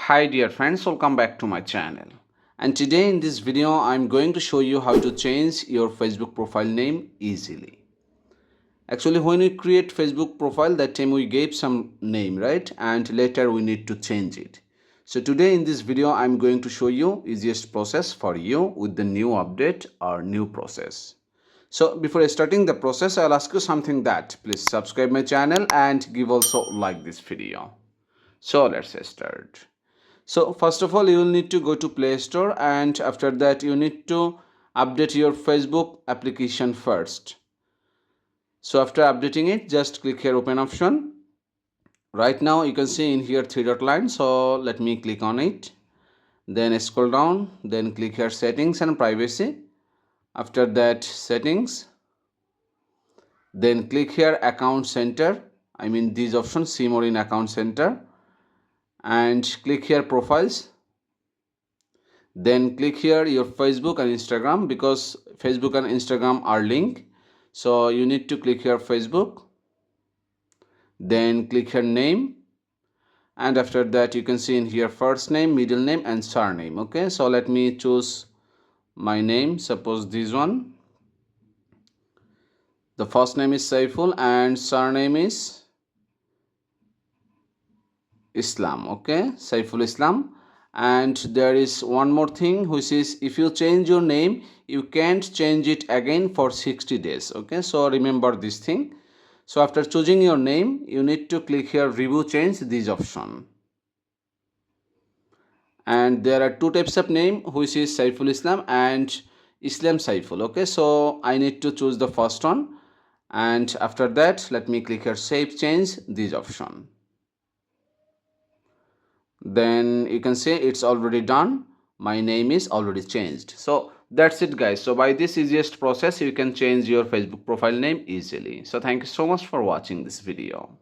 Hi dear friends, welcome back to my channel. And today in this video I'm going to show you how to change your Facebook profile name easily. Actually, when we create Facebook profile, that time we gave some name, right? And later we need to change it. So today in this video I'm going to show you easiest process for you with the new update or new process. So before starting the process, I'll ask you something, that please subscribe my channel and give also like this video. So let's start. So first of all, you will need to go to Play Store, and after that you need to update your Facebook application first. So after updating it, just click here open option. Right now you can see in here three dot line, so let me click on it. Then scroll down, then click here settings and privacy. After that settings, then click here account center. I mean these options, see more in account center, and click here profiles. Then click here your Facebook and Instagram, because Facebook and Instagram are linked, so you need to click here Facebook. Then click here name, and after that you can see in here first name, middle name and surname. Okay, so let me choose my name, suppose this one. The first name is Saiful and surname is Islam. Okay, Saiful Islam. And there is one more thing, which is if you change your name, you can't change it again for 60 days. Okay, so remember this thing. So after choosing your name, you need to click here review change, this option. And there are two types of name, which is Saiful Islam and Islam Saiful. Okay, so I need to choose the first one, and after that let me click here save change, this option. Then you can see it's already done, my name is already changed. So that's it guys. So by this easiest process you can change your Facebook profile name easily. So thank you so much for watching this video.